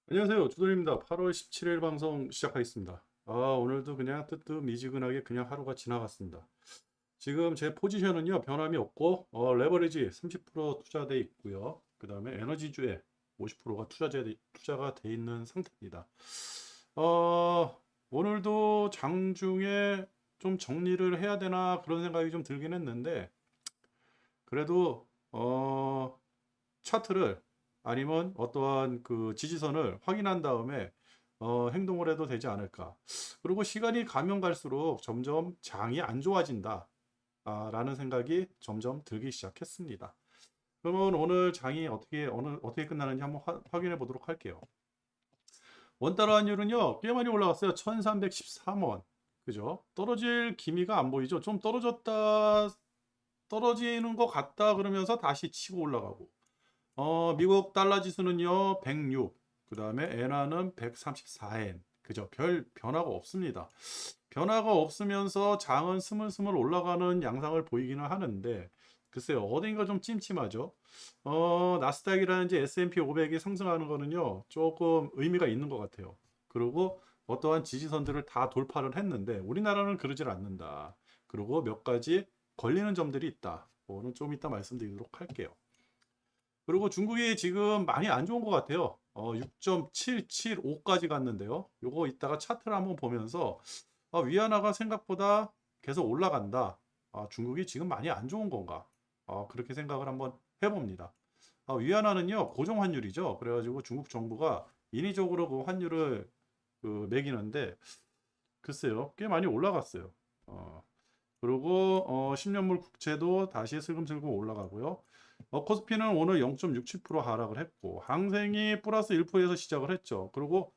안녕하세요. 주돈입니다. 8월 17일 방송 시작하겠습니다. 오늘도 그냥 뜨뜻미지근하게 그냥 하루가 지나갔습니다. 지금 제 포지션은요, 변함이 없고, 레버리지 30% 투자돼 있고요. 그 다음에 에너지주에 50%가 투자가 돼 있는 상태입니다. 오늘도 장중에 좀 정리를 해야 되나 그런 생각이 좀 들긴 했는데, 그래도, 차트를 아니면 어떠한 그 지지선을 확인한 다음에 행동을 해도 되지 않을까. 그리고 시간이 가면 갈수록 점점 장이 안 좋아진다. 라는 생각이 점점 들기 시작했습니다. 그러면 오늘 장이 어떻게 끝나는지 한번 확인해 보도록 할게요. 원달러 환율은요, 꽤 많이 올라갔어요. 1313원. 그죠? 떨어질 기미가 안 보이죠? 좀 떨어지는 것 같다 그러면서 다시 치고 올라가고. 미국 달러 지수는요, 106. 그 다음에 엔화는 134엔. 그죠? 별 변화가 없습니다. 변화가 없으면서 장은 스물스물 올라가는 양상을 보이기는 하는데, 글쎄요, 어딘가 좀 찜찜하죠? 나스닥이라든지 S&P 500이 상승하는 거는요, 조금 의미가 있는 것 같아요. 그리고 어떠한 지지선들을 다 돌파를 했는데, 우리나라는 그러질 않는다. 그리고 몇 가지 걸리는 점들이 있다. 오늘 좀 이따 말씀드리도록 할게요. 그리고 중국이 지금 많이 안 좋은 것 같아요. 6.775까지 갔는데요. 요거 이따가 차트를 한번 보면서 위안화가 생각보다 계속 올라간다. 중국이 지금 많이 안 좋은 건가? 그렇게 생각을 한번 해봅니다. 위안화는요, 고정 환율이죠. 그래가지고 중국 정부가 인위적으로 그 환율을 매기는데, 글쎄요, 꽤 많이 올라갔어요. 어, 그리고 10년물 국채도 다시 슬금슬금 올라가고요. 코스피는 오늘 0.67% 하락을 했고 항생이 플러스 1%에서 시작을 했죠. 그리고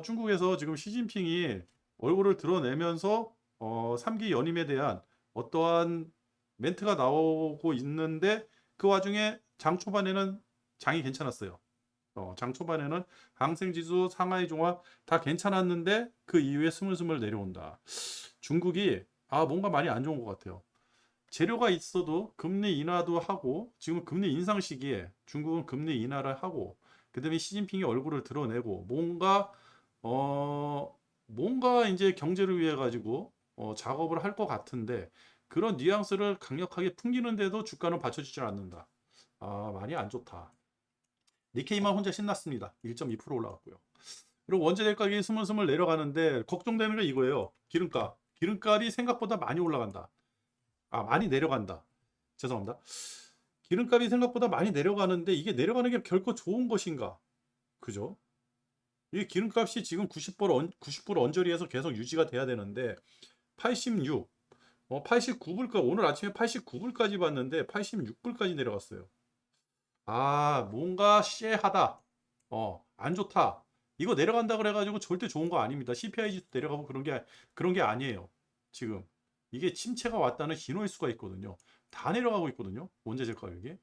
중국에서 지금 시진핑이 얼굴을 드러내면서 3기 연임에 대한 어떠한 멘트가 나오고 있는데 그 와중에 장 초반에는 장이 괜찮았어요. 장 초반에는 항생지수, 상하이 종합 다 괜찮았는데 그 이후에 스물스물 내려온다. 중국이 뭔가 많이 안 좋은 것 같아요. 재료가 있어도 금리 인하도 하고 지금 금리 인상 시기에 중국은 금리 인하를 하고 그다음에 시진핑이 얼굴을 드러내고 뭔가 이제 경제를 위해 가지고 작업을 할 것 같은데 그런 뉘앙스를 강력하게 풍기는데도 주가는 받쳐주지 않는다. 많이 안 좋다. 니케이만 혼자 신났습니다. 1.2% 올라갔고요. 그리고 원재료 가격이 스물스물 내려가는데 걱정되는 게 이거예요. 기름값. 기름값이 생각보다 많이 올라간다. 많이 내려간다. 죄송합니다. 기름값이 생각보다 많이 내려가는데 이게 내려가는 게 결코 좋은 것인가? 그죠? 이 기름값이 지금 90불 언저리에서 계속 유지가 돼야 되는데 86, 89불까 오늘 아침에 89불까지 봤는데 86불까지 내려갔어요. 뭔가 쎄하다. 안 좋다. 이거 내려간다 그래가지고 절대 좋은 거 아닙니다. CPI 지수 내려가고 그런 게 아니에요. 지금. 이게 침체가 왔다는 신호일 수가 있거든요. 다 내려가고 있거든요. 원자재 가격이.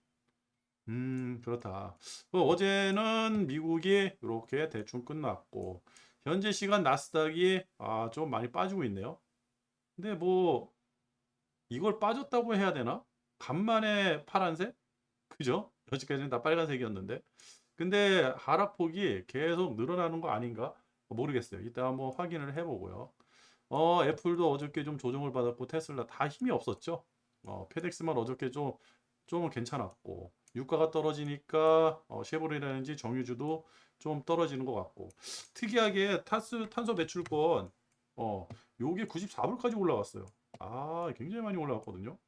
그렇다. 어제는 미국이 이렇게 대충 끝났고, 현재 시간 나스닥이 좀 많이 빠지고 있네요. 근데 뭐, 이걸 빠졌다고 해야 되나? 간만에 파란색? 그죠? 여지까지는 다 빨간색이었는데. 근데 하락폭이 계속 늘어나는 거 아닌가? 모르겠어요. 이따 한번 확인을 해보고요. 애플도 어저께 좀 조정을 받았고 테슬라 다 힘이 없었죠. 페덱스만 어저께 좀 괜찮았고 유가가 떨어지니까 쉐보레라든지 정유주도 좀 떨어지는 것 같고 특이하게 탄소 배출권 요게 94불까지 올라갔어요. 굉장히 많이 올라갔거든요.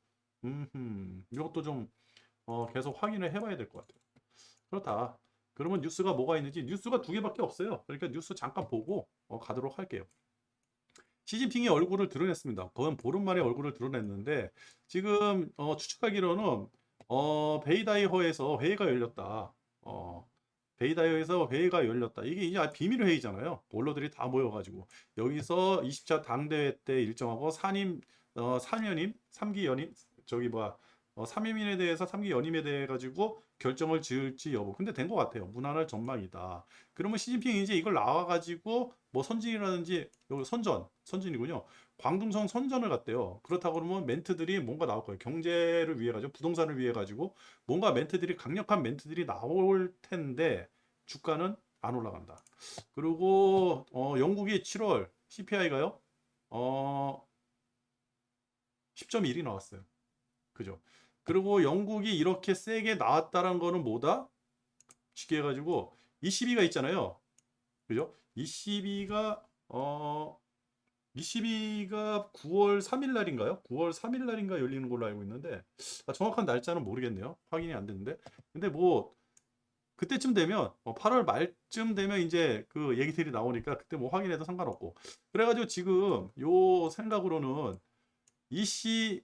이것도 좀 계속 확인을 해봐야 될 것 같아요. 그렇다. 그러면 뉴스가 뭐가 있는지 뉴스가 두 개밖에 없어요. 그러니까 뉴스 잠깐 보고 가도록 할게요. 시진핑이 얼굴을 드러냈습니다. 거의 보름 만에 얼굴을 드러냈는데 지금 추측하기로는 베이다이허에서 회의가 열렸다. 베이다이허에서 회의가 열렸다. 이게 이제 비밀 회의잖아요. 원로들이 다 모여가지고 여기서 20차 당대회 때 일정하고 사연임, 3기 연임, 저기 뭐야 3임인에 대해서 3기 연임에 대해 가지고 결정을 지을지 여부. 근데 된 것 같아요. 무난할 전망이다. 그러면 시진핑이 이제 이걸 나와가지고 뭐 선진이라든지 여기 선진이군요. 광둥성 선전을 갔대요. 그렇다고 그러면 멘트들이 뭔가 나올 거예요. 경제를 위해 가지고 부동산을 위해 가지고 뭔가 멘트들이 강력한 멘트들이 나올 텐데 주가는 안 올라간다. 그리고 영국이 7월 CPI가요. 10.1이 나왔어요. 그죠? 그리고 영국이 이렇게 세게 나왔다는 거는 뭐다? 쉽게 해가지고 22가 있잖아요. 그죠? 22가 22가 9월 3일 날인가요? 9월 3일 날인가 열리는 걸로 알고 있는데 정확한 날짜는 모르겠네요. 확인이 안 됐는데. 근데 뭐 그때쯤 되면 8월 말쯤 되면 이제 그 얘기들이 나오니까 그때 뭐 확인해도 상관없고. 그래가지고 지금 요 생각으로는 이씨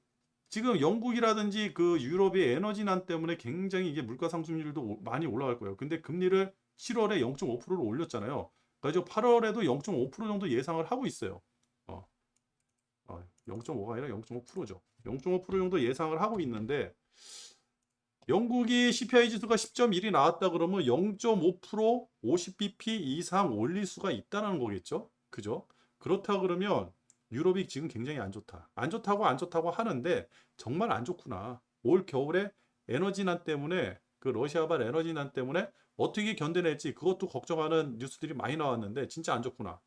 지금 영국이라든지 그 유럽의 에너지난 때문에 굉장히 이게 물가 상승률도 많이 올라갈 거예요. 근데 금리를 7월에 0.5%를 올렸잖아요. 그래서 8월에도 0.5% 정도 예상을 하고 있어요. 0.5가 아니라 0.5%죠. 0.5% 정도 예상을 하고 있는데 영국이 CPI 지수가 10.1이 나왔다 그러면 0.5% 50bp 이상 올릴 수가 있다는 거겠죠. 그죠? 그렇다 그러면 유럽이 지금 굉장히 안 좋다. 안 좋다고 하는데 정말 안 좋구나. 올 겨울에 에너지난 때문에 그 러시아발 에너지난 때문에 어떻게 견뎌낼지 그것도 걱정하는 뉴스들이 많이 나왔는데 진짜 안 좋구나.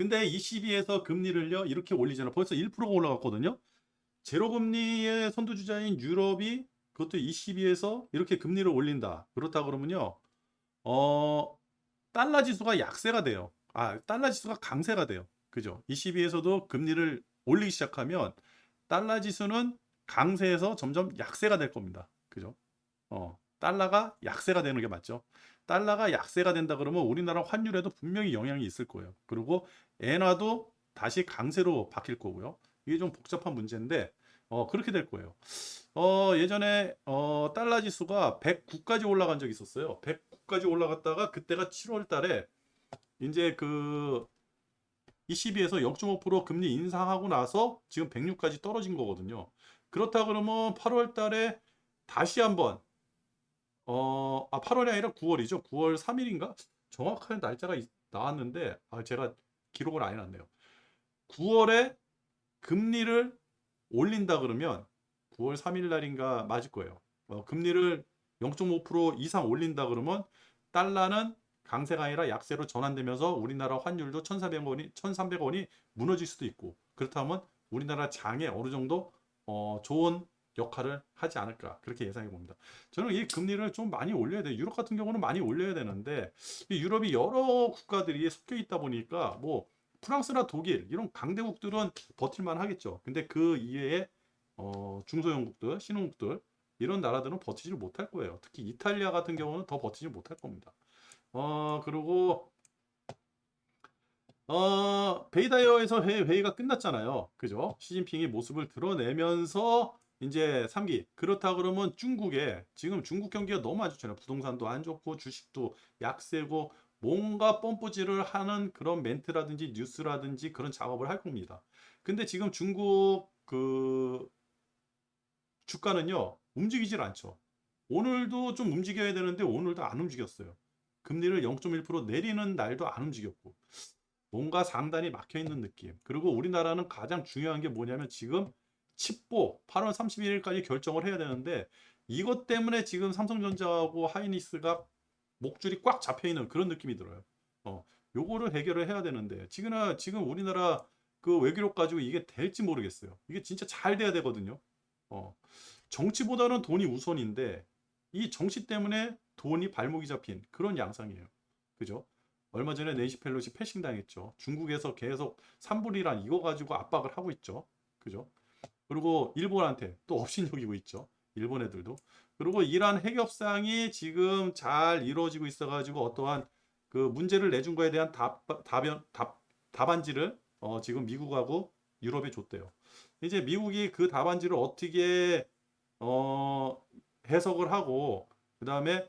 근데 ECB에서 금리를요 이렇게 올리잖아. 벌써 1%가 올라갔거든요. 제로금리의 선두주자인 유럽이 그것도 ECB에서 이렇게 금리를 올린다. 그렇다 그러면요. 어, 달러 지수가 약세가 돼요. 달러 지수가 강세가 돼요. 그죠? ECB에서도 금리를 올리기 시작하면 달러 지수는 강세에서 점점 약세가 될 겁니다. 그죠? 달러가 약세가 되는 게 맞죠. 달러가 약세가 된다 그러면 우리나라 환율에도 분명히 영향이 있을 거예요. 그리고 엔화도 다시 강세로 바뀔 거고요. 이게 좀 복잡한 문제인데 그렇게 될 거예요. 예전에 달러 지수가 109까지 올라간 적이 있었어요. 109까지 올라갔다가 그때가 7월 달에 이제 그 ECB에서 0.5% 금리 인상하고 나서 지금 106까지 떨어진 거거든요. 그렇다 그러면 8월 달에 다시 한번 8월이 아니라 9월이죠. 9월 3일인가? 정확한 날짜가 나왔는데 제가 기록을 안 해놨네요. 9월에 금리를 올린다 그러면 9월 3일 날인가 맞을 거예요. 금리를 0.5% 이상 올린다 그러면 달러는 강세가 아니라 약세로 전환되면서 우리나라 환율도 1,300원이 무너질 수도 있고 그렇다면 우리나라 장에 어느 정도 좋은 역할을 하지 않을까 그렇게 예상해 봅니다. 저는 이 금리를 좀 많이 올려야 돼요. 유럽 같은 경우는 많이 올려야 되는데 유럽이 여러 국가들이 섞여 있다 보니까 뭐 프랑스나 독일 이런 강대국들은 버틸만 하겠죠. 근데 그 이외에 중소형국들, 신흥국들 이런 나라들은 버티지를 못할 거예요. 특히 이탈리아 같은 경우는 더 버티지 못할 겁니다. 그리고 베이다이어에서 회의가 끝났잖아요. 그죠? 시진핑이 모습을 드러내면서 이제 3기. 그렇다 그러면 중국에 지금 중국 경기가 너무 안 좋잖아요. 부동산도 안 좋고 주식도 약세고 뭔가 펌프질을 하는 그런 멘트라든지 뉴스라든지 그런 작업을 할 겁니다. 근데 지금 중국 그 주가는요 움직이질 않죠. 오늘도 좀 움직여야 되는데 오늘도 안 움직였어요. 금리를 0.1% 내리는 날도 안 움직였고 뭔가 상단이 막혀 있는 느낌. 그리고 우리나라는 가장 중요한 게 뭐냐면 지금 칩보 8월 31일까지 결정을 해야 되는데 이것 때문에 지금 삼성전자하고 하이닉스가 목줄이 꽉 잡혀 있는 그런 느낌이 들어요. 요거를 해결을 해야 되는데 지금 우리나라 그 외교력 가지고 이게 될지 모르겠어요. 이게 진짜 잘 돼야 되거든요. 어, 정치보다는 돈이 우선인데 이 정치 때문에 돈이 발목이 잡힌 그런 양상이에요. 그죠? 얼마 전에 낸시 펠로시 패싱 당했죠. 중국에서 계속 산불이란 이거 가지고 압박을 하고 있죠. 그죠? 그리고 일본한테 또 업신여기고 있죠. 일본 애들도. 그리고 이란 핵협상이 지금 잘 이루어지고 있어가지고 어떠한 그 문제를 내준 거에 대한 답안지를 지금 미국하고 유럽에 줬대요. 이제 미국이 그 답안지를 어떻게 어, 해석을 하고 그 다음에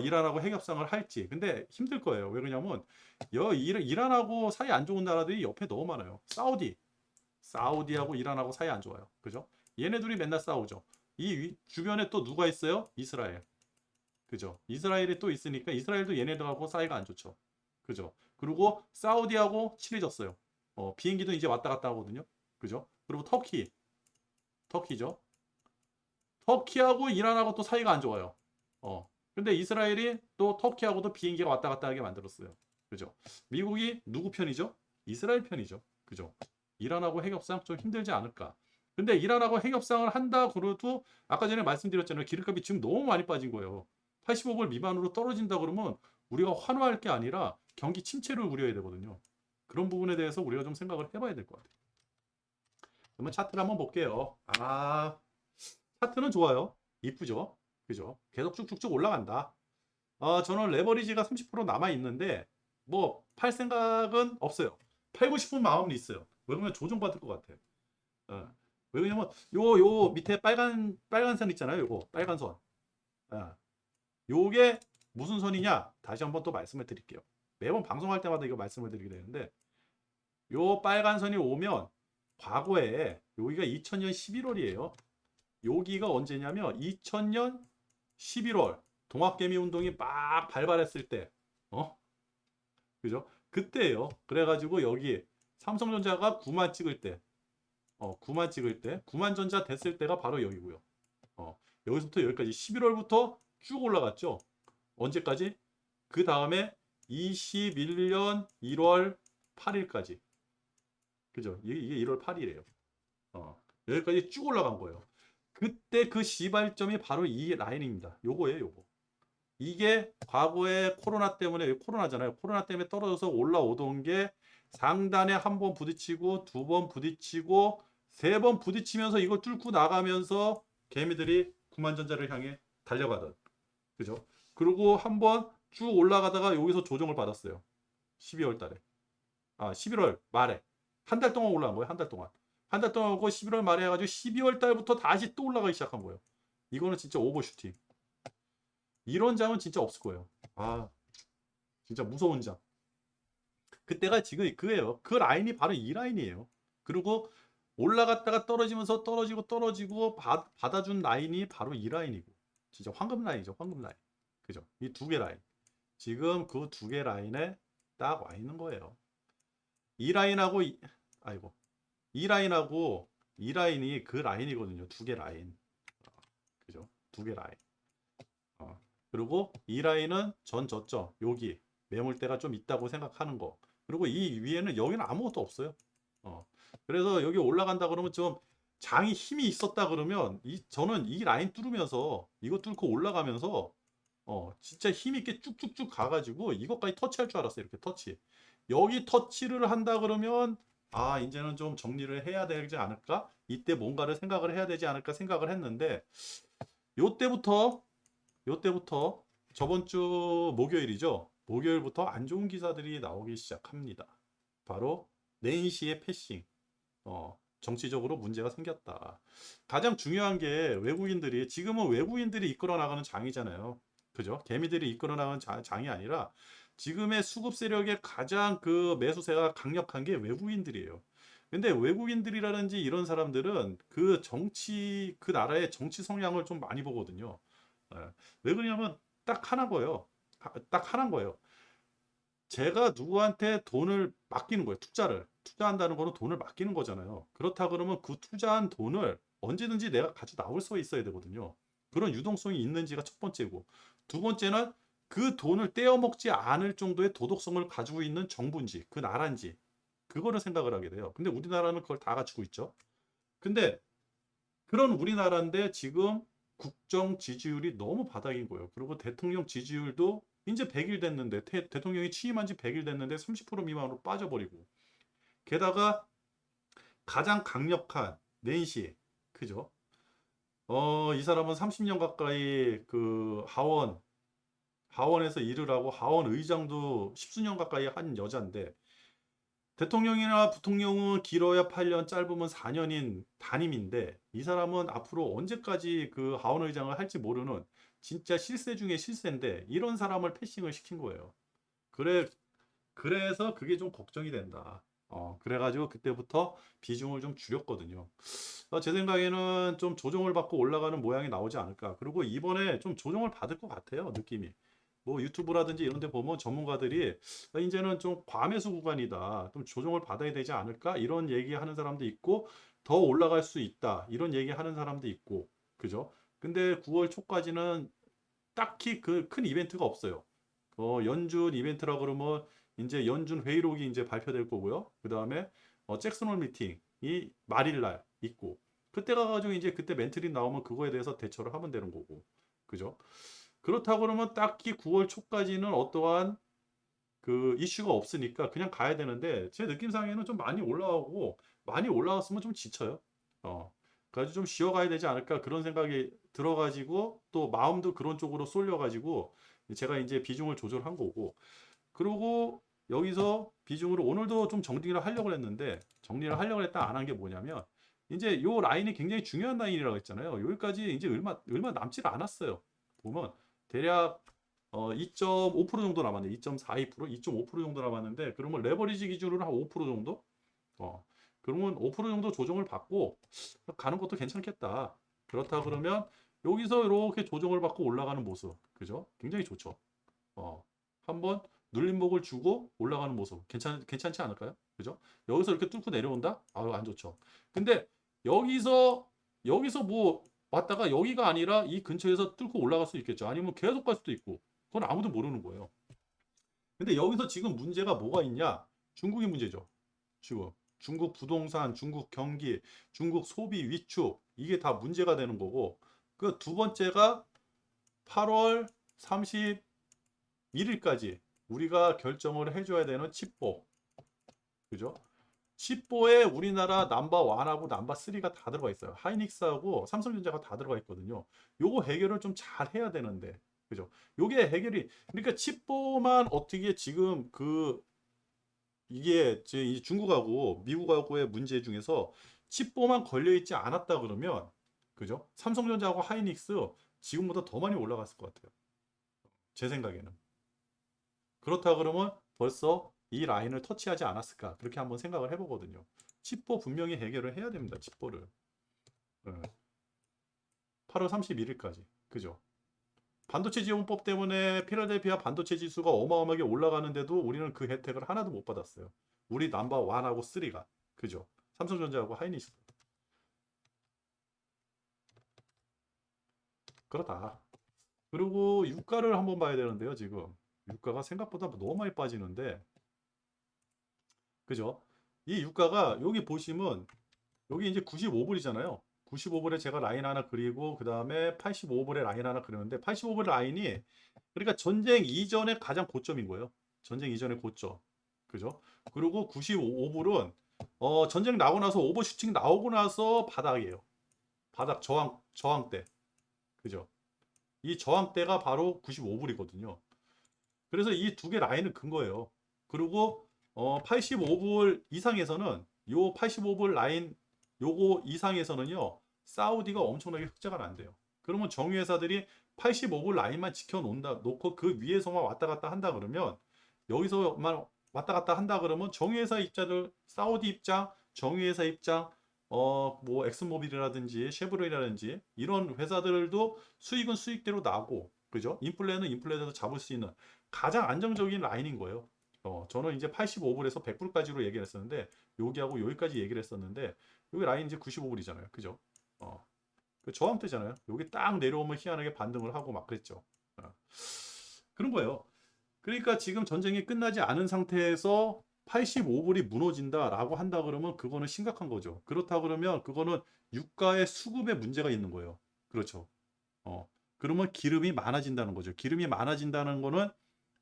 이란하고 핵협상을 할지. 근데 힘들 거예요. 왜 그러냐면 이란하고 사이 안 좋은 나라들이 옆에 너무 많아요. 사우디하고 이란하고 사이 안 좋아요. 그죠? 얘네들이 맨날 싸우죠. 이 주변에 또 누가 있어요? 이스라엘. 그죠? 이스라엘이 또 있으니까 이스라엘도 얘네들하고 사이가 안 좋죠. 그죠? 그리고 사우디하고 친해졌어요. 비행기도 이제 왔다 갔다 하거든요. 그죠? 그리고 터키죠. 터키하고 이란하고 또 사이가 안 좋아요. 어, 근데 이스라엘이 또 터키하고도 비행기가 왔다 갔다 하게 만들었어요. 그죠? 미국이 누구 편이죠? 이스라엘 편이죠. 그죠? 이란하고 핵협상 좀 힘들지 않을까? 근데 이란하고 핵협상을 한다 그래도 아까 전에 말씀드렸잖아요. 기름값이 지금 너무 많이 빠진 거예요. 85불 미만으로 떨어진다 그러면 우리가 환호할 게 아니라 경기 침체를 우려해야 되거든요. 그런 부분에 대해서 우리가 좀 생각을 해봐야 될 것 같아요. 그러면 차트를 한번 볼게요. 차트는 좋아요. 이쁘죠? 그죠? 계속 쭉쭉쭉 올라간다. 저는 레버리지가 30% 남아 있는데 뭐 팔 생각은 없어요. 팔고 싶은 마음은 있어요. 왜냐면 조정받을 것 같아요. 어. 왜냐면 요 밑에 빨간 선 있잖아요. 요거 빨간 선. 어. 요게 무슨 선이냐? 다시 한번 또 말씀을 드릴게요. 매번 방송할 때마다 이거 말씀을 드리게 되는데 요 빨간 선이 오면 과거에 여기가 2000년 11월이에요. 여기가 언제냐면 2000년 11월 동학개미 운동이 막 발발했을 때, 그죠? 그때예요. 그래가지고 여기 삼성전자가 9만 찍을 때, 9만 찍을 때, 9만 전자 됐을 때가 바로 여기고요. 여기서부터 여기까지 11월부터 쭉 올라갔죠. 언제까지? 그 다음에 21년 1월 8일까지. 그죠? 이게 1월 8일이에요. 여기까지 쭉 올라간 거예요. 그때 그 시발점이 바로 이 라인입니다. 요거예요, 요거. 이게 과거에 코로나 때문에 코로나잖아요. 코로나 때문에 떨어져서 올라오던 게 상단에 한 번 부딪히고 두 번 부딪히고 세 번 부딪히면서 이걸 뚫고 나가면서 개미들이 구만전자를 향해 달려가던 그죠? 그리고 한 번 쭉 올라가다가 여기서 조정을 받았어요. 12월 달에. 11월 말에. 한 달 동안 올라간 거예요. 한 달 동안. 한 달 동안 오고 11월 말에 해가지고 12월 달부터 다시 또 올라가기 시작한 거예요. 이거는 진짜 오버슈팅. 이런 장은 진짜 없을 거예요. 진짜 무서운 장. 그때가 지금 그예요. 그 라인이 바로 이 라인이에요. 그리고 올라갔다가 떨어지면서 떨어지고 받아준 라인이 바로 이 라인이고. 진짜 황금 라인이죠. 황금 라인. 그죠? 이 두 개 라인. 지금 그 두 개 라인에 딱 와 있는 거예요. 이 라인하고 아이고. 이 라인하고 이 라인이 그 라인이거든요. 두 개 라인. 그죠? 두 개 라인. 어. 그리고 이 라인은 전 졌죠. 여기 매물대가 좀 있다고 생각하는 거. 그리고 이 위에는 여기는 아무것도 없어요. 그래서 여기 올라간다 그러면 좀 장이 힘이 있었다 그러면 저는 이 라인 뚫으면서 이거 뚫고 올라가면서 진짜 힘 있게 쭉쭉쭉 가가지고 이것까지 터치할 줄 알았어요. 이렇게 터치. 여기 터치를 한다 그러면 이제는 좀 정리를 해야 되지 않을까? 이때 뭔가를 생각을 해야 되지 않을까 생각을 했는데 요때부터 요때부터 저번 주 목요일이죠. 목요일부터 안 좋은 기사들이 나오기 시작합니다. 바로 낸시의 패싱. 정치적으로 문제가 생겼다. 가장 중요한 게 외국인들이 지금은 외국인들이 이끌어 나가는 장이잖아요. 그죠? 개미들이 이끌어 나가는 장이 아니라 지금의 수급 세력의 가장 그 매수세가 강력한 게 외국인들이에요. 근데 외국인들이라든지 이런 사람들은 그 나라의 정치 성향을 좀 많이 보거든요. 예. 왜 그러냐면 딱 하나 거예요. 딱 하나인 거예요. 제가 누구한테 돈을 맡기는 거예요. 투자한다는 거는 돈을 맡기는 거잖아요. 그렇다 그러면 그 투자한 돈을 언제든지 내가 가져 나올 수 있어야 되거든요. 그런 유동성이 있는지가 첫 번째고, 두 번째는 그 돈을 떼어먹지 않을 정도의 도덕성을 가지고 있는 정부인지, 그 나라인지, 그거를 생각을 하게 돼요. 근데 우리나라는 그걸 다 갖추고 있죠. 근데 그런 우리나라인데 지금 국정 지지율이 너무 바닥인 거예요. 그리고 대통령 지지율도 이제 100일 됐는데 대통령이 취임한 지 100일 됐는데 30% 미만으로 빠져버리고 게다가 가장 강력한 낸시 그죠? 이 사람은 30년 가까이 그 하원에서 일을 하고 하원 의장도 10수년 가까이 한 여자인데 대통령이나 부통령은 길어야 8년, 짧으면 4년인 단임인데 이 사람은 앞으로 언제까지 그 하원 의장을 할지 모르는 진짜 실세 중에 실세인데 이런 사람을 패싱을 시킨 거예요. 그래서 그게 좀 걱정이 된다. 그래가지고 그때부터 비중을 좀 줄였거든요. 제 생각에는 좀 조정을 받고 올라가는 모양이 나오지 않을까. 그리고 이번에 좀 조정을 받을 것 같아요, 느낌이. 뭐 유튜브라든지 이런 데 보면 전문가들이 이제는 좀 과매수 구간이다. 좀 조정을 받아야 되지 않을까? 이런 얘기하는 사람도 있고 더 올라갈 수 있다. 이런 얘기하는 사람도 있고. 그죠? 근데 9월 초까지는 딱히 그 큰 이벤트가 없어요. 연준 이벤트라 그러면 이제 연준 회의록이 이제 발표될 거고요. 그 다음에 잭슨홀 미팅이 말일날 있고 그때 가가지고 이제 그때 멘트리 나오면 그거에 대해서 대처를 하면 되는 거고, 그죠? 그렇다고 그러면 딱히 9월 초까지는 어떠한 그 이슈가 없으니까 그냥 가야 되는데 제 느낌상에는 좀 많이 올라오고 많이 올라왔으면 좀 지쳐요. 그래서 좀 쉬어가야 되지 않을까 그런 생각이 들어가지고 또 마음도 그런 쪽으로 쏠려가지고 제가 이제 비중을 조절한 거고 그리고 여기서 비중으로 오늘도 좀 정리를 하려고 했는데 정리를 하려고 했다 안 한 게 뭐냐면 이제 요 라인이 굉장히 중요한 라인이라고 했잖아요. 여기까지 이제 얼마 남질 않았어요. 보면 대략 2.5% 정도 남았네. 2.42%, 2.5% 정도 남았는데 그러면 레버리지 기준으로 한 5% 정도? 그러면 5% 정도 조정을 받고 가는 것도 괜찮겠다. 그렇다 그러면 여기서 이렇게 조정을 받고 올라가는 모습, 그죠? 굉장히 좋죠. 한번 눌림목을 주고 올라가는 모습 괜찮지 않을까요? 그죠? 여기서 이렇게 뚫고 내려온다? 아유, 안 좋죠. 근데 여기서 뭐 왔다가 여기가 아니라 이 근처에서 뚫고 올라갈 수 있겠죠. 아니면 계속 갈 수도 있고. 그건 아무도 모르는 거예요. 근데 여기서 지금 문제가 뭐가 있냐? 중국이 문제죠. 지금 중국 부동산, 중국 경기, 중국 소비 위축 이게 다 문제가 되는 거고 그 두 번째가 8월 31일까지 우리가 결정을 해줘야 되는 칩보, 그죠? 칩보에 우리나라 넘버 1하고 넘버 3가 다 들어가 있어요. 하이닉스하고 삼성전자가 다 들어가 있거든요. 요거 해결을 좀 잘 해야 되는데, 그죠? 요게 해결이 그러니까 칩보만 어떻게 지금 이게 중국하고 미국하고의 문제 중에서 칩보만 걸려 있지 않았다 그러면, 그죠? 삼성전자하고 하이닉스 지금보다 더 많이 올라갔을 것 같아요. 제 생각에는. 그렇다 그러면 벌써 이 라인을 터치하지 않았을까 그렇게 한번 생각을 해보거든요. 칩보 분명히 해결을 해야 됩니다. 칩보를 8월 31일까지, 그죠? 반도체 지원법 때문에 필라델피아 반도체 지수가 어마어마하게 올라가는데도 우리는 그 혜택을 하나도 못 받았어요. 우리 넘버 1하고 3가, 그죠? 삼성전자하고 하이닉스. 그렇다. 그리고 유가를 한번 봐야 되는데요. 지금 유가가 생각보다 너무 많이 빠지는데, 그죠? 이 유가가 여기 보시면 여기 이제 95불이잖아요. 95불에 제가 라인 하나 그리고 그 다음에 85불에 라인 하나 그렸는데 85불 라인이 그러니까 전쟁 이전의 가장 고점인 거예요. 전쟁 이전의 고점. 그죠? 그리고 95불은 전쟁 나고 나서 오버슈팅 나오고 나서 바닥이에요. 바닥 저항대. 그죠? 이 저항대가 바로 95불이거든요. 그래서 이 두 개 라인을 근 거예요. 그리고 85불 이상에서는 요 85불 라인 요거 이상에서는요. 사우디가 엄청나게 흑자가 난대요. 그러면 정유회사들이 85불 라인만 지켜 놓고 그 위에서만 왔다 갔다 한다 그러면 여기서만 왔다 갔다 한다 그러면 정유회사 입장을 사우디 입장, 정유회사 입장 뭐 엑슨모빌이라든지 쉐보레라든지 이런 회사들도 수익은 수익대로 나고 그죠? 인플레는 인플레대로 잡을 수 있는 가장 안정적인 라인인 거예요. 저는 이제 85불에서 100불까지로 얘기를 했었는데 여기하고 여기까지 얘기를 했었는데 여기 라인 이제 95불이잖아요. 그죠? 그 저항대잖아요. 여기 딱 내려오면 희한하게 반등을 하고 막 그랬죠. 그런 거예요. 그러니까 지금 전쟁이 끝나지 않은 상태에서 85불이 무너진다라고 한다 그러면 그거는 심각한 거죠. 그렇다 그러면 그거는 유가의 수급에 문제가 있는 거예요. 그렇죠. 그러면 기름이 많아진다는 거죠. 기름이 많아진다는 거는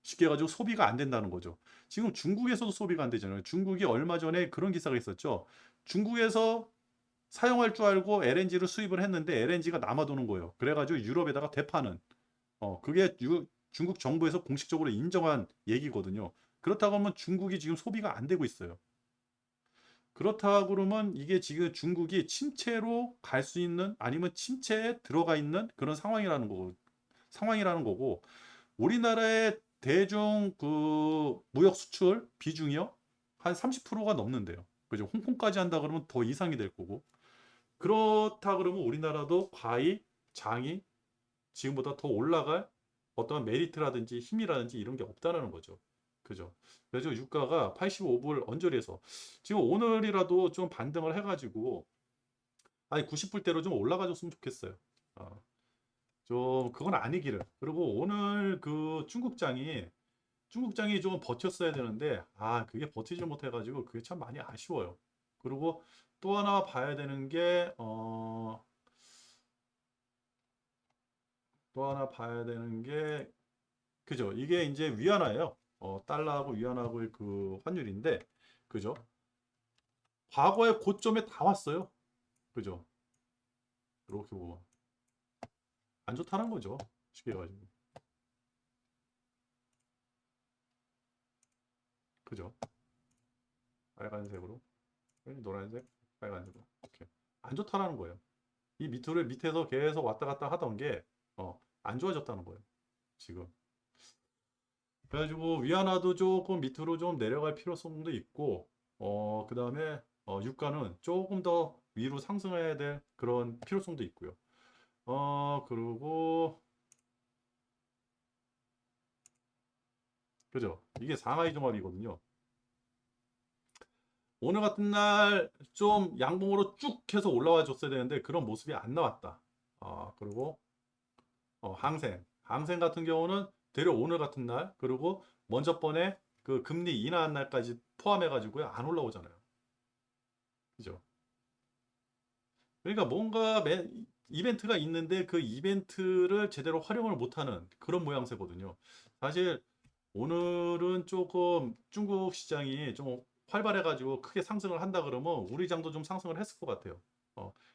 쉽게 가지고 소비가 안 된다는 거죠. 지금 중국에서도 소비가 안 되잖아요. 중국이 얼마 전에 그런 기사가 있었죠. 중국에서 사용할 줄 알고 LNG를 수입을 했는데 LNG가 남아도는 거예요. 그래가지고 유럽에다가 대파는 그게 중국 정부에서 공식적으로 인정한 얘기거든요. 그렇다고 하면 중국이 지금 소비가 안 되고 있어요. 그렇다고 그러면 이게 지금 중국이 침체로 갈 수 있는 아니면 침체에 들어가 있는 그런 상황이라는 거고 우리나라의 대중 그 무역 수출 비중이요 한 30%가 넘는데요. 그죠? 홍콩까지 한다 그러면 더 이상이 될 거고 그렇다 그러면 우리나라도 과히 장이 지금보다 더 올라갈 어떤 메리트라든지 힘이라든지 이런 게 없다라는 거죠. 그죠? 그래서 유가가 85불 언저리에서 지금 오늘이라도 좀 반등을 해가지고 아니 90불대로 좀 올라가줬으면 좋겠어요. 좀 그건 아니기를. 그리고 오늘 그 중국장이 좀 버텼어야 되는데 그게 버티질 못해가지고 그게 참 많이 아쉬워요. 그리고 또 하나 봐야 되는 게 또 하나 봐야 되는 게 그죠? 이게 이제 위안화예요. 달러하고 위안화의 그 환율인데 그죠? 과거의 고점에 다 왔어요. 그죠? 이렇게 보면 안 좋다는 거죠. 쉽게 가지고 그죠? 빨간색으로 노란색, 빨간색으로 이렇게 안 좋다는 거예요. 이 밑에서 계속 왔다 갔다 하던 게 안 좋아졌다는 거예요. 지금. 그래가지고 위안화도 조금 밑으로 좀 내려갈 필요성도 있고 그다음에 유가는 조금 더 위로 상승해야 될 그런 필요성도 있고요. 그리고 그죠? 이게 상하이 종합이거든요. 오늘 같은 날 좀 양봉으로 쭉 해서 올라와 줬어야 되는데 그런 모습이 안 나왔다. 그리고 항생 같은 경우는 대략 오늘 같은 날 그리고 먼저 번에 그 금리 인하한 날까지 포함해 가지고요 안 올라오잖아요. 그죠? 그러니까 뭔가 이벤트가 있는데 그 이벤트를 제대로 활용을 못하는 그런 모양새거든요. 사실 오늘은 조금 중국 시장이 좀 활발해가지고 크게 상승을 한다 그러면 우리 장도 좀 상승을 했을 것 같아요.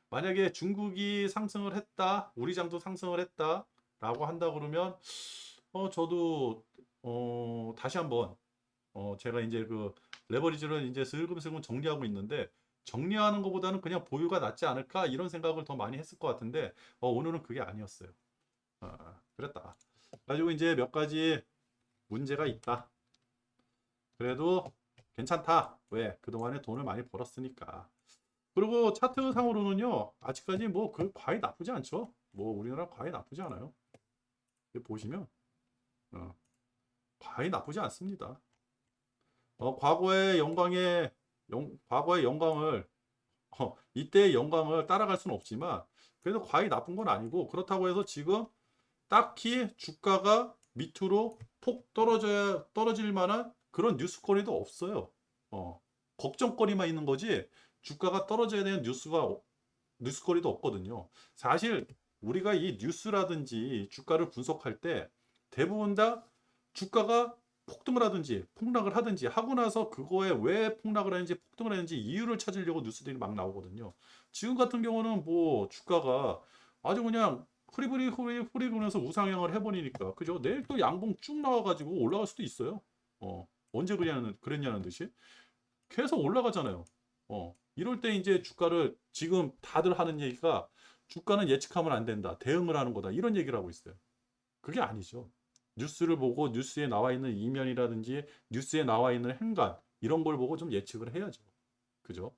만약에 중국이 상승을 했다, 우리 장도 상승을 했다라고 한다 그러면 저도 다시 한번 제가 이제 그 레버리지를 이제 슬금슬금 정리하고 있는데 정리하는 것보다는 그냥 보유가 낫지 않을까 이런 생각을 더 많이 했을 것 같은데 오늘은 그게 아니었어요. 그랬다. 가지고 이제 몇 가지 문제가 있다. 그래도 괜찮다. 왜? 그동안에 돈을 많이 벌었으니까. 그리고 차트 상으로는요. 아직까지 뭐 그 과히 나쁘지 않죠. 뭐 우리나라 과히 나쁘지 않아요. 보시면 어, 과히 나쁘지 않습니다. 과거의 영광을 이때의 영광을 따라갈 수는 없지만 그래도 과히 나쁜 건 아니고 그렇다고 해서 지금 딱히 주가가 밑으로 폭 떨어질 만한 그런 뉴스거리도 없어요. 걱정거리만 있는 거지 주가가 떨어져야 되는 뉴스거리도 없거든요. 사실 우리가 이 뉴스라든지 주가를 분석할 때 대부분 다 주가가 폭등을 하든지 폭락을 하든지 하고 나서 그거에 왜 폭락을 하는지 폭등을 하는지 이유를 찾으려고 뉴스들이 막 나오거든요. 지금 같은 경우는 뭐 주가가 아주 그냥 흐리부리면서 우상향을 해버리니까 그죠? 내일 또 양봉 쭉 나와가지고 올라갈 수도 있어요. 언제 그랬냐는 듯이 계속 올라가잖아요. 이럴 때 이제 주가를 지금 다들 하는 얘기가 주가는 예측하면 안 된다. 대응을 하는 거다. 이런 얘기를 하고 있어요. 그게 아니죠. 뉴스를 보고 뉴스에 나와 있는 이면이라든지 뉴스에 나와 있는 행간 이런 걸 보고 좀 예측을 해야죠. 그죠?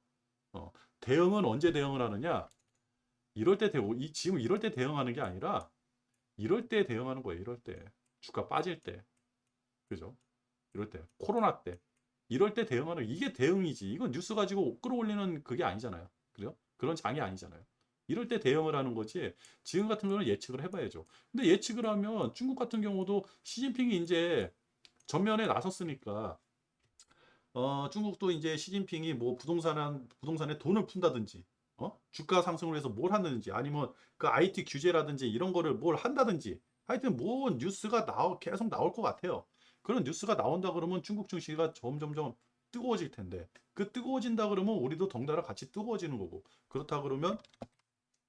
어, 대응은 언제 대응을 하느냐? 지금 이럴 때 대응하는 게 아니라 이럴 때 대응하는 거예요. 이럴 때 주가 빠질 때, 그죠? 이럴 때 코로나 때 이럴 때 대응하는 이게 대응이지. 이건 뉴스 가지고 끌어올리는 그게 아니잖아요. 그죠? 그런 장이 아니잖아요. 이럴 때 대응을 하는 거지. 지금 같은 경우는 예측을 해봐야죠. 근데 예측을 하면 중국 같은 경우도 시진핑이 이제 전면에 나섰으니까 중국도 이제 시진핑이 뭐 부동산에 돈을 푼다든지 주가 상승을 해서 뭘 한다든지 아니면 그 IT 규제라든지 이런 거를 뭘 한다든지 하여튼 뭐 뉴스가 계속 나올 것 같아요. 그런 뉴스가 나온다 그러면 중국 증시가 점점점 뜨거워질 텐데 그 뜨거워진다 그러면 우리도 덩달아 같이 뜨거워지는 거고 그렇다 그러면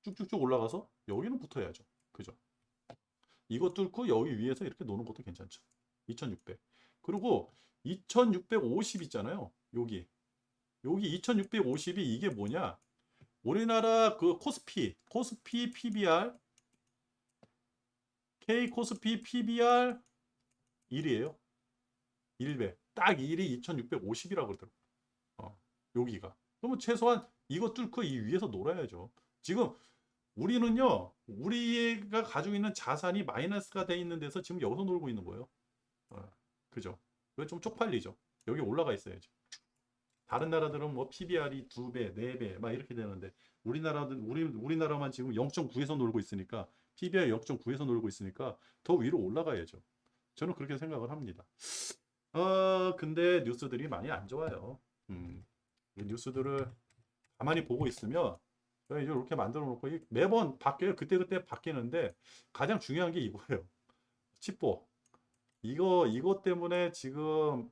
쭉쭉쭉 올라가서 여기는 붙어야죠. 그죠? 이거 뚫고 여기 위에서 이렇게 노는 것도 괜찮죠. 2600. 그리고 2650 있잖아요. 여기 2650이 이게 뭐냐? 우리나라 그 코스피 PBR, K 코스피 PBR 1이에요. 1배. 딱 1이 2650이라고 그러더라고요. 여기가. 그러면 최소한 이거 뚫고 이 위에서 놀아야죠. 지금 우리가 가지고 있는 자산이 마이너스가 돼 있는 데서 지금 여기서 놀고 있는 거예요. 그죠? 그게 좀 쪽팔리죠. 여기 올라가 있어야죠. 다른 나라들은 뭐 PBR이 2배, 4배 막 이렇게 되는데 우리나라만 지금 0.9에서 놀고 있으니까 PBR 0.9에서 놀고 있으니까 더 위로 올라가야죠. 저는 그렇게 생각을 합니다. 근데 뉴스들이 많이 안 좋아요. 이 뉴스들을 가만히 보고 있으면 저희 이제 이렇게 만들어 놓고 매번 바뀌어요. 그때그때 바뀌는데 가장 중요한 게 이거예요. 칩보. 이거 때문에 지금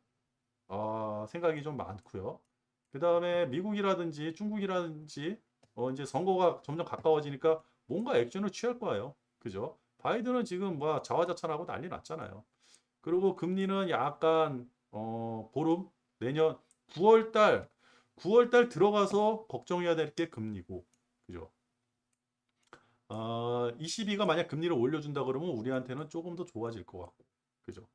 생각이 좀 많고요. 그 다음에 미국이라든지 중국이라든지 이제 선거가 점점 가까워지니까 뭔가 액션을 취할 거예요. 그죠? 바이든은 지금 뭐 자화자찬하고 난리 났잖아요. 그리고 금리는 약간 보름 내년 9월 달 들어가서 걱정해야 될 게 금리고, 그죠? ECB가 만약 금리를 올려준다 그러면 우리한테는 조금 더 좋아질 것 같고, 그죠?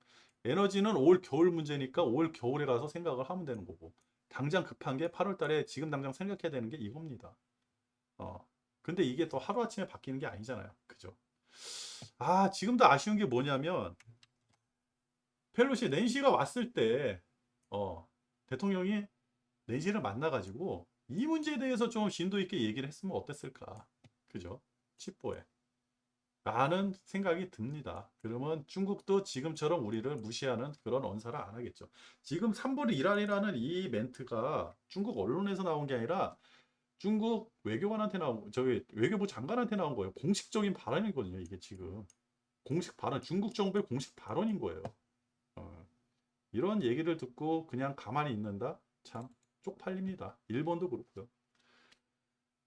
에너지는 올 겨울 문제니까 올 겨울에 가서 생각을 하면 되는 거고, 당장 급한 게 8월 달에 지금 당장 생각해야 되는 게 이겁니다. 어, 근데 이게 또 하루아침에 바뀌는 게 아니잖아요. 그죠? 지금도 아쉬운 게 뭐냐면, 펠로시 낸시가 왔을 때, 대통령이 낸시를 만나가지고, 이 문제에 대해서 좀 심도 있게 얘기를 했으면 어땠을까? 그죠? 칩보에. 라는 생각이 듭니다. 그러면 중국도 지금처럼 우리를 무시하는 그런 언사를 안 하겠죠. 지금 3월 1일이라는 이 멘트가 중국 언론에서 나온 게 아니라 중국 외교관한테 나온, 저기 외교부 장관한테 나온 거예요. 공식적인 발언이거든요. 이게 지금. 공식 발언, 중국 정부의 공식 발언인 거예요. 어, 이런 얘기를 듣고 그냥 가만히 있는다? 참 쪽팔립니다. 일본도 그렇고요.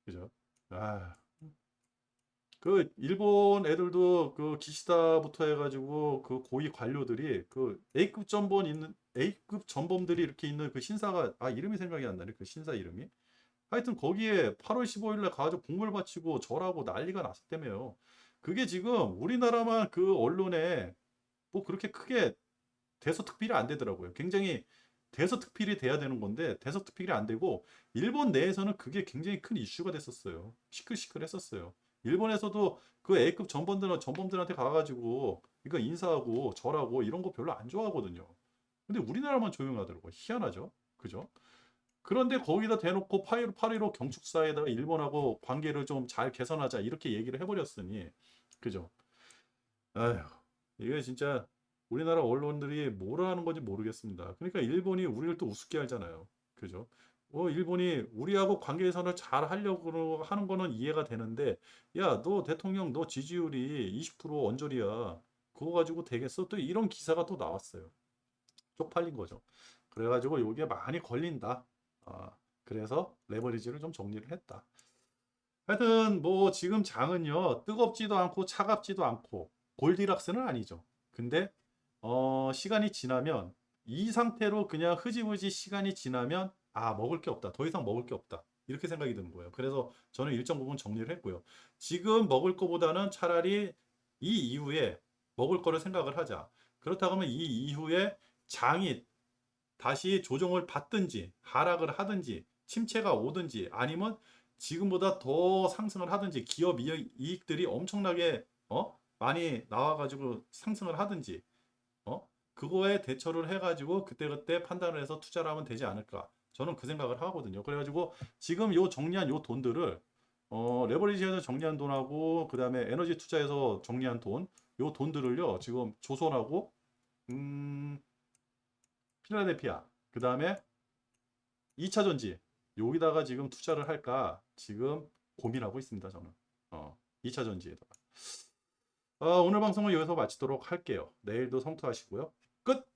그죠? 아, 그 일본 애들도 그 기시다부터 해가지고 그 고위 관료들이 그 A급 전범들이 이렇게 있는 그 신사가 이름이 생각이 안 나네. 그 신사 이름이. 하여튼 거기에 8월 15일날 가가지고 공물 바치고 절하고 난리가 났었다며요. 그게 지금 우리나라만 그 언론에 뭐 그렇게 크게 대서특필이 안 되더라고요. 굉장히 대서특필이 돼야 되는 건데 대서특필이 안 되고 일본 내에서는 그게 굉장히 큰 이슈가 됐었어요. 시끌시끌했었어요. 일본에서도 그 A급 전범들한테 가가지고 이거 인사하고 절하고 이런 거 별로 안 좋아하거든요. 근데 우리나라만 조용하더라고요. 희한하죠. 그죠? 그런데 거기다 대놓고 8.15 경축사에다가 일본하고 관계를 좀 잘 개선하자 이렇게 얘기를 해버렸으니 그죠? 아휴, 이게 진짜 우리나라 언론들이 뭘 하는 건지 모르겠습니다. 그러니까 일본이 우리를 또 우습게 알잖아요. 그죠? 일본이 우리하고 관계 개선을 잘 하려고 하는 거는 이해가 되는데, 야, 너 대통령 너 지지율이 20% 언저리야. 그거 가지고 되겠어? 또 이런 기사가 또 나왔어요. 쪽팔린 거죠. 그래가지고 이게 많이 걸린다. 그래서 레버리지를 좀 정리를 했다. 하여튼 뭐 지금 장은요 뜨겁지도 않고 차갑지도 않고 골디락스는 아니죠. 근데 시간이 지나면 이 상태로 그냥 흐지부지 시간이 지나면 먹을 게 없다. 더 이상 먹을 게 없다. 이렇게 생각이 드는 거예요. 그래서 저는 일정 부분 정리를 했고요. 지금 먹을 거보다는 차라리 이 이후에 먹을 거를 생각을 하자. 그렇다고 하면 이 이후에 장이 다시 조정을 받든지 하락을 하든지 침체가 오든지 아니면 지금보다 더 상승을 하든지 기업 이익들이 엄청나게 많이 나와가지고 상승을 하든지 그거에 대처를 해가지고 그때그때 판단을 해서 투자를 하면 되지 않을까 저는 그 생각을 하거든요. 그래가지고 지금 요 정리한 요 돈들을 레버리지에서 정리한 돈하고 그 다음에 에너지 투자에서 정리한 돈 요 돈들을요 지금 조선하고 음, 필라델피아 그 다음에 2차 전지 여기다가 지금 투자를 할까 지금 고민하고 있습니다. 저는 2차 전지에다가 오늘 방송은 여기서 마치도록 할게요. 내일도 성투하시고요. 끝.